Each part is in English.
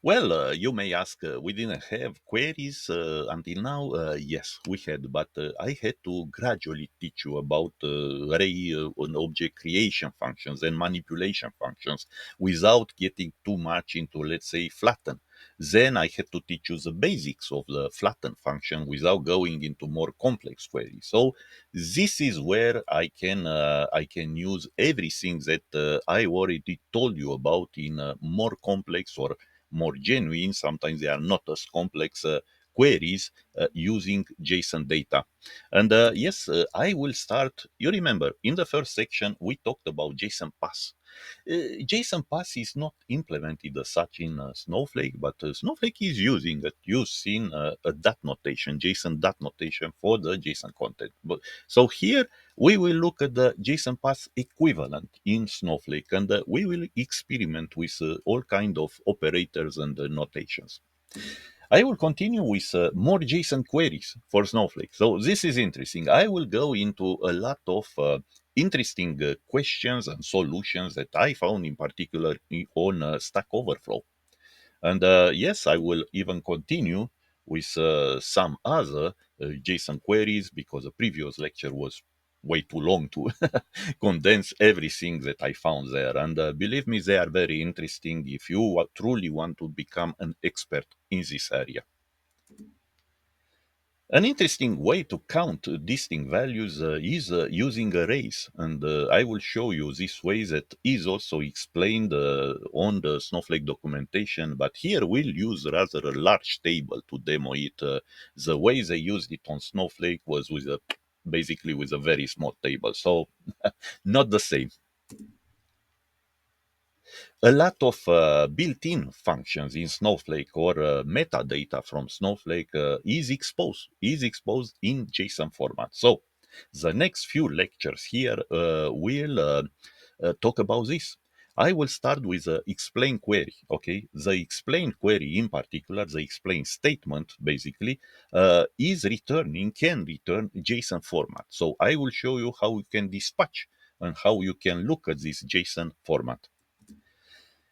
Well, you may ask, we didn't have queries until now. Yes, we had, but I had to gradually teach you about array and object creation functions and manipulation functions without getting too much into, let's say, flatten. Then I had to teach you the basics of the flatten function without going into more complex queries. So this is where I can use everything that I already told you about in more complex or more genuine, sometimes they are not as complex queries using JSON data. And yes, I will start. You remember in the first section, we talked about JSON pass. JSON pass is not implemented as such in Snowflake, but Snowflake is using it. You've seen a dot notation, JSON dot notation for the JSON content. But so here we will look at the JSON pass equivalent in Snowflake, and we will experiment with all kind of operators and notations. I will continue with more JSON queries for Snowflake. So this is interesting. I will go into a lot of interesting questions and solutions that I found in particular on Stack Overflow. And yes, I will even continue with some other JSON queries because the previous lecture was way too long to condense everything that I found there. And believe me, they are very interesting if you truly want to become an expert in this area. An interesting way to count distinct values is using arrays, and I will show you this way that is also explained on the Snowflake documentation, but here we'll use rather a large table to demo it. The way they used it on Snowflake was with a basically with a very small table, so not the same. A lot of built-in functions in Snowflake or metadata from Snowflake is exposed in JSON format. So the next few lectures here will talk about this. I will start with the explain query. Okay, the explain query in particular, the explain statement basically can return JSON format. So I will show you how you can dispatch and how you can look at this JSON format.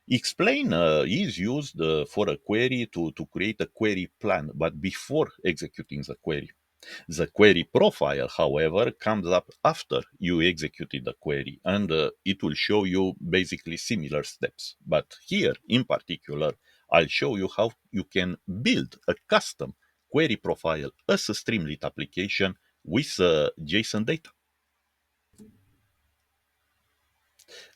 Explain is used for a query to create a query plan, but before executing the query. The query profile, however, comes up after you executed the query, and it will show you basically similar steps. But here, in particular, I'll show you how you can build a custom query profile as a Streamlit application with JSON data.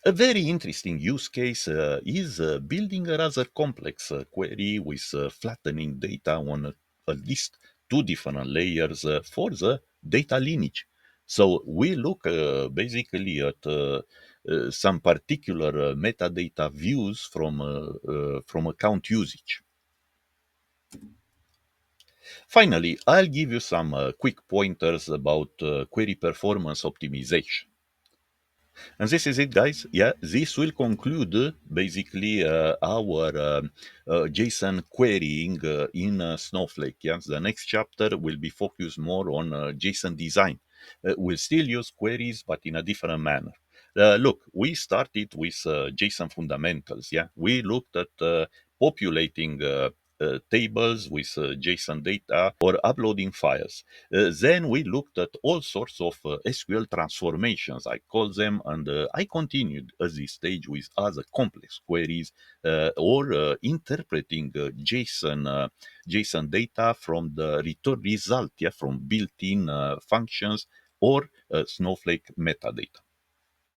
A very interesting use case is building a rather complex query with flattening data on at least two different layers for the data lineage. So we look basically at some particular metadata views from account usage. Finally, I'll give you some quick pointers about query performance optimization. And this is it, guys. Yeah, this will conclude basically our JSON querying in Snowflake. Yeah, the next chapter will be focused more on JSON design. We'll still use queries, but in a different manner. Look, we started with JSON fundamentals. Yeah, we looked at populating tables with JSON data or uploading files. Then we looked at all sorts of SQL transformations, I call them, and I continued at this stage with other complex queries or interpreting JSON data from the return result, yeah, from built-in functions or Snowflake metadata.